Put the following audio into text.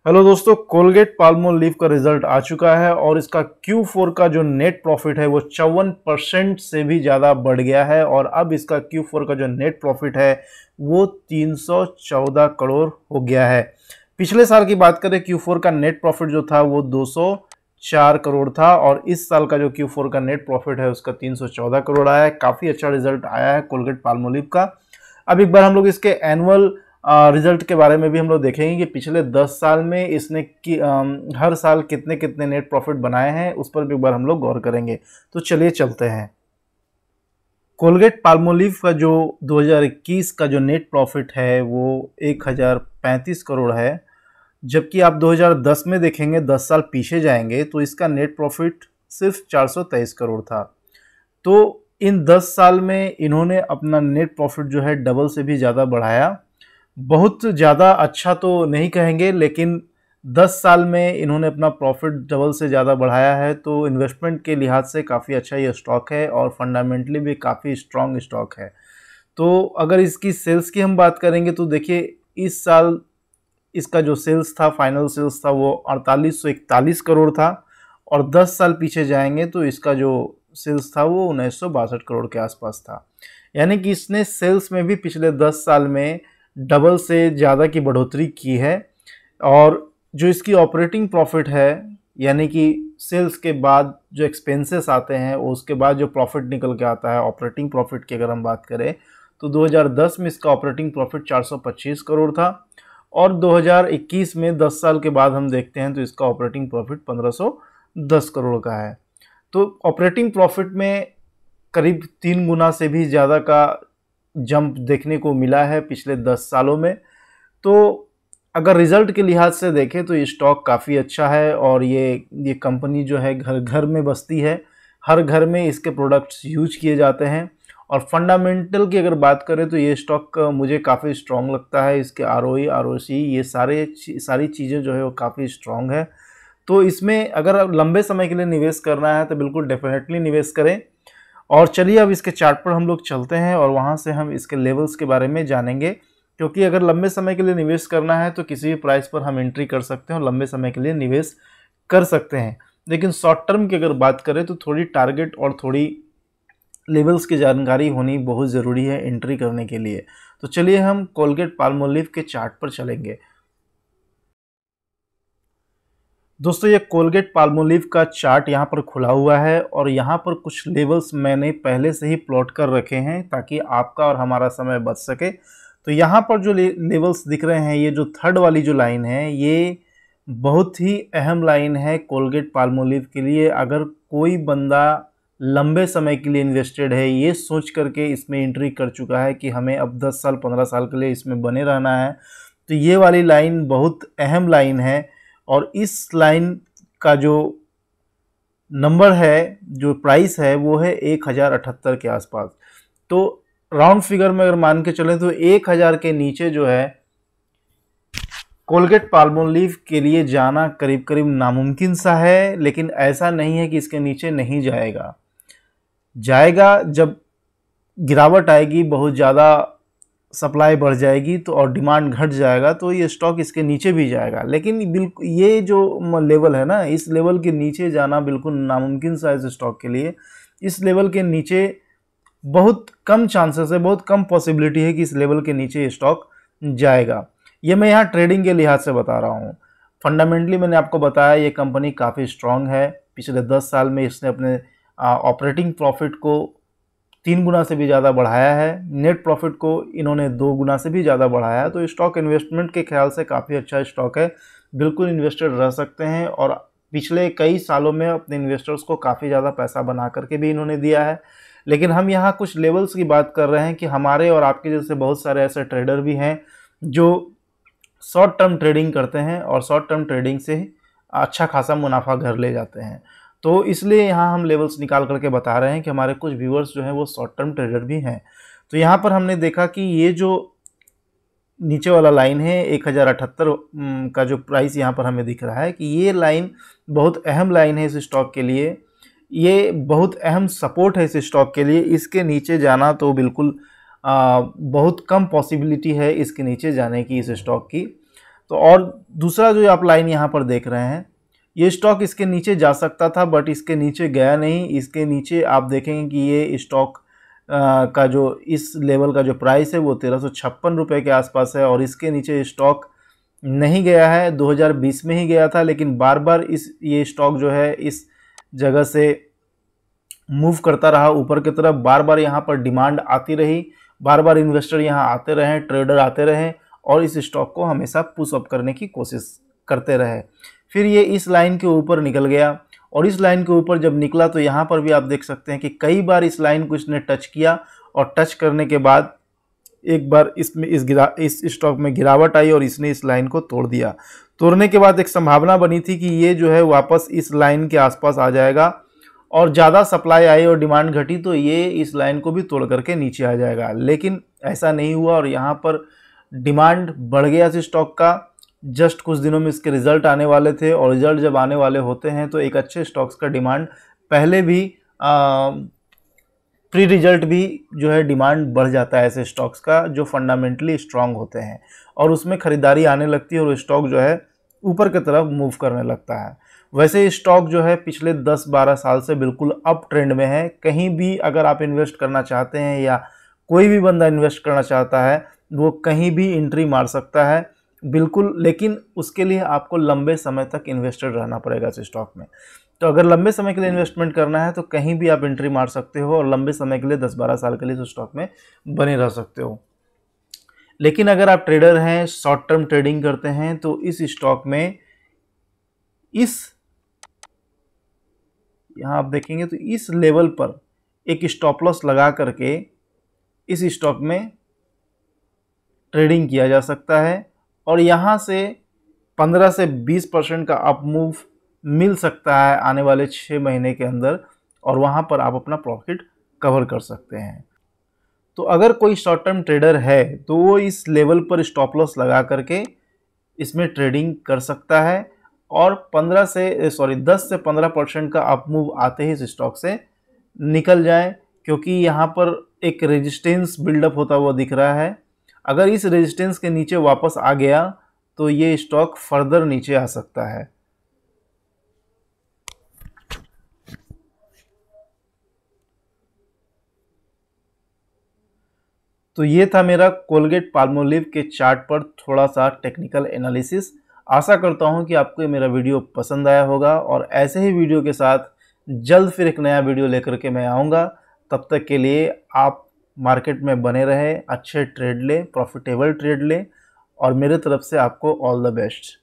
Hello दोस्तों, Colgate Palmolive का result आ चुका है और इसका Q4 का जो नेट प्रॉफिट है वो 54% से भी ज़्यादा बढ़ गया है और अब इसका Q4 का जो नेट प्रॉफिट है वो 314 करोड़ हो गया है। पिछले साल की बात करें, Q4 का नेट प्रॉफिट जो था वो 204 करोड़ था और इस साल का जो Q4 का नेट प्रॉफिट है उसका 314 करोड़ आया है। काफ़ी अच्छा रिजल्ट आया है कोलगेट पाल्मोलिव का। अब एक बार हम लोग इसके एनुअल रिजल्ट के बारे में भी हम लोग देखेंगे कि पिछले 10 साल में इसने हर साल कितने कितने नेट प्रॉफिट बनाए हैं, उस पर भी एक बार हम लोग गौर करेंगे। तो चलिए चलते हैं। कोलगेट पाल्मोलिव का जो 2021 का जो नेट प्रॉफिट है वो 1035 करोड़ है, जबकि आप 2010 में देखेंगे, 10 साल पीछे जाएंगे तो इसका नेट प्रॉफिट सिर्फ 423 करोड़ था। तो इन 10 साल में इन्होंने अपना नेट प्रॉफिट जो है डबल से भी ज़्यादा बढ़ाया। बहुत ज़्यादा अच्छा तो नहीं कहेंगे, लेकिन 10 साल में इन्होंने अपना प्रॉफिट डबल से ज़्यादा बढ़ाया है, तो इन्वेस्टमेंट के लिहाज से काफ़ी अच्छा ये स्टॉक है और फंडामेंटली भी काफ़ी स्ट्रॉन्ग स्टॉक है। तो अगर इसकी सेल्स की हम बात करेंगे तो देखिए, इस साल इसका जो सेल्स था, फाइनल सेल्स था, वो 4841 करोड़ था और 10 साल पीछे जाएंगे तो इसका जो सेल्स था वो 1962 करोड़ के आसपास था। यानी कि इसने सेल्स में भी पिछले 10 साल में डबल से ज़्यादा की बढ़ोतरी की है। और जो इसकी ऑपरेटिंग प्रॉफिट है, यानी कि सेल्स के बाद जो एक्सपेंसेस आते हैं उसके बाद जो प्रॉफिट निकल के आता है, ऑपरेटिंग प्रॉफिट की अगर हम बात करें तो 2010 में इसका ऑपरेटिंग प्रॉफिट 425 करोड़ था और 2021 में 10 साल के बाद हम देखते हैं तो इसका ऑपरेटिंग प्रॉफिट 1510 करोड़ का है। तो ऑपरेटिंग प्रॉफिट में करीब 3 गुना से भी ज़्यादा का जंप देखने को मिला है पिछले 10 सालों में। तो अगर रिज़ल्ट के लिहाज से देखें तो ये स्टॉक काफ़ी अच्छा है और ये कंपनी जो है घर घर में बसती है, हर घर में इसके प्रोडक्ट्स यूज किए जाते हैं। और फंडामेंटल की अगर बात करें तो ये स्टॉक मुझे काफ़ी स्ट्रॉन्ग लगता है। इसके ROE ROC ये सारी चीज़ें जो है वो काफ़ी स्ट्रॉन्ग है। तो इसमें अगर लंबे समय के लिए निवेश करना है तो बिल्कुल डेफिनेटली निवेश करें। और चलिए अब इसके चार्ट पर हम लोग चलते हैं और वहाँ से हम इसके लेवल्स के बारे में जानेंगे, क्योंकि अगर लंबे समय के लिए निवेश करना है तो किसी भी प्राइस पर हम एंट्री कर सकते हैं और लंबे समय के लिए निवेश कर सकते हैं। लेकिन शॉर्ट टर्म की अगर बात करें तो थोड़ी टारगेट और थोड़ी लेवल्स की जानकारी होनी बहुत ज़रूरी है एंट्री करने के लिए। तो चलिए हम कोलगेट पाल्मोलिव के चार्ट पर चलेंगे। दोस्तों, ये कोलगेट पाल्मोलिव का चार्ट यहाँ पर खुला हुआ है और यहाँ पर कुछ लेवल्स मैंने पहले से ही प्लॉट कर रखे हैं ताकि आपका और हमारा समय बच सके। तो यहाँ पर जो लेवल्स दिख रहे हैं, ये जो थर्ड वाली जो लाइन है, ये बहुत ही अहम लाइन है कोलगेट पाल्मोलिव के लिए। अगर कोई बंदा लंबे समय के लिए इन्वेस्टेड है, ये सोच करके इसमें एंट्री कर चुका है कि हमें अब 10 साल 15 साल के लिए इसमें बने रहना है, तो ये वाली लाइन बहुत अहम लाइन है। और इस लाइन का जो नंबर है, जो प्राइस है, वो है 1078 के आसपास। तो राउंड फिगर में अगर मान के चलें तो 1000 के नीचे जो है कोलगेट पाल्मोलिव के लिए जाना करीब करीब नामुमकिन सा है। लेकिन ऐसा नहीं है कि इसके नीचे नहीं जाएगा जब गिरावट आएगी, बहुत ज़्यादा सप्लाई बढ़ जाएगी तो और डिमांड घट जाएगा तो ये स्टॉक इसके नीचे भी जाएगा। लेकिन बिल्कुल ये जो लेवल है ना, इस लेवल के नीचे जाना बिल्कुल नामुमकिन सा इस स्टॉक के लिए। इस लेवल के नीचे बहुत कम चांसेस है, बहुत कम पॉसिबिलिटी है कि इस लेवल के नीचे ये स्टॉक जाएगा। ये मैं यहाँ ट्रेडिंग के लिहाज से बता रहा हूँ। फंडामेंटली मैंने आपको बताया ये कंपनी काफ़ी स्ट्रॉन्ग है। पिछले 10 साल में इसने अपने ऑपरेटिंग प्रॉफिट को 3 गुना से भी ज़्यादा बढ़ाया है, नेट प्रॉफिट को इन्होंने 2 गुना से भी ज़्यादा बढ़ाया है। तो स्टॉक इन्वेस्टमेंट के ख्याल से काफ़ी अच्छा स्टॉक है, बिल्कुल इन्वेस्टेड रह सकते हैं। और पिछले कई सालों में अपने इन्वेस्टर्स को काफ़ी ज़्यादा पैसा बना करके भी इन्होंने दिया है। लेकिन हम यहाँ कुछ लेवल्स की बात कर रहे हैं कि हमारे और आपके जैसे बहुत सारे ऐसे ट्रेडर भी हैं जो शॉर्ट टर्म ट्रेडिंग करते हैं और शॉर्ट टर्म ट्रेडिंग से अच्छा खासा मुनाफा घर ले जाते हैं। तो इसलिए यहाँ हम लेवल्स निकाल करके बता रहे हैं कि हमारे कुछ व्यूअर्स जो हैं वो शॉर्ट टर्म ट्रेडर भी हैं। तो यहाँ पर हमने देखा कि ये जो नीचे वाला लाइन है 1078 का जो प्राइस यहाँ पर हमें दिख रहा है कि ये लाइन बहुत अहम लाइन है इस स्टॉक के लिए। ये बहुत अहम सपोर्ट है इस स्टॉक के लिए। इसके नीचे जाना तो बिल्कुल बहुत कम पॉसिबिलिटी है इसके नीचे जाने की इस स्टॉक की। तो और दूसरा जो आप लाइन यहाँ पर देख रहे हैं, ये स्टॉक इसके नीचे जा सकता था बट इसके नीचे गया नहीं। इसके नीचे आप देखेंगे कि ये स्टॉक का जो इस लेवल का जो प्राइस है वो 1356 रुपये के आसपास है और इसके नीचे स्टॉक नहीं गया है। 2020 में ही गया था, लेकिन बार बार ये स्टॉक जो है इस जगह से मूव करता रहा ऊपर की तरफ। बार बार यहाँ पर डिमांड आती रही, बार बार इन्वेस्टर यहाँ आते रहे, ट्रेडर आते रहे और इस स्टॉक को हमेशा पुश अप करने की कोशिश करते रहे। फिर ये इस लाइन के ऊपर निकल गया और इस लाइन के ऊपर जब निकला तो यहाँ पर भी आप देख सकते हैं कि कई बार इस लाइन को इसने टच किया और टच करने के बाद एक बार इसमें इस स्टॉक में गिरावट आई और इसने इस लाइन को तोड़ दिया। तोड़ने के बाद एक संभावना बनी थी कि ये जो है वापस इस लाइन के आसपास आ जाएगा और ज़्यादा सप्लाई आई और डिमांड घटी तो ये इस लाइन को भी तोड़ करके नीचे आ जाएगा, लेकिन ऐसा नहीं हुआ और यहाँ पर डिमांड बढ़ गया इस स्टॉक का। जस्ट कुछ दिनों में इसके रिजल्ट आने वाले थे और रिजल्ट जब आने वाले होते हैं तो एक अच्छे स्टॉक्स का डिमांड पहले भी प्री रिजल्ट भी जो है डिमांड बढ़ जाता है ऐसे स्टॉक्स का जो फंडामेंटली स्ट्रांग होते हैं और उसमें खरीदारी आने लगती है और स्टॉक जो है ऊपर की तरफ मूव करने लगता है। वैसे स्टॉक जो है पिछले 10-12 साल से बिल्कुल अप ट्रेंड में है। कहीं भी अगर आप इन्वेस्ट करना चाहते हैं या कोई भी बंदा इन्वेस्ट करना चाहता है वो कहीं भी एंट्री मार सकता है बिल्कुल, लेकिन उसके लिए आपको लंबे समय तक इन्वेस्टेड रहना पड़ेगा इस स्टॉक में। तो अगर लंबे समय के लिए इन्वेस्टमेंट करना है तो कहीं भी आप एंट्री मार सकते हो और लंबे समय के लिए 10-12 साल के लिए उस स्टॉक में बने रह सकते हो। लेकिन अगर आप ट्रेडर हैं, शॉर्ट टर्म ट्रेडिंग करते हैं तो इस स्टॉक में यहाँ आप देखेंगे तो इस लेवल पर एक स्टॉप लॉस लगा करके इस स्टॉक में ट्रेडिंग किया जा सकता है और यहाँ से 15 से 20% का अप मूव मिल सकता है आने वाले 6 महीने के अंदर और वहाँ पर आप अपना प्रॉफिट कवर कर सकते हैं। तो अगर कोई शॉर्ट टर्म ट्रेडर है तो वो इस लेवल पर स्टॉप लॉस लगा करके इसमें ट्रेडिंग कर सकता है और 10 से 15% का अप मूव आते ही इस स्टॉक से निकल जाए, क्योंकि यहाँ पर एक रेजिस्टेंस बिल्डअप होता हुआ दिख रहा है। अगर इस रेजिस्टेंस के नीचे वापस आ गया तो ये स्टॉक फर्दर नीचे आ सकता है। तो ये था मेरा कोलगेट पाल्मोलिव के चार्ट पर थोड़ा सा टेक्निकल एनालिसिस। आशा करता हूँ कि आपको मेरा वीडियो पसंद आया होगा और ऐसे ही वीडियो के साथ जल्द फिर एक नया वीडियो लेकर के मैं आऊँगा। तब तक के लिए आप मार्केट में बने रहे, अच्छे ट्रेड लें, प्रॉफिटेबल ट्रेड लें और मेरे तरफ से आपको ऑल द बेस्ट।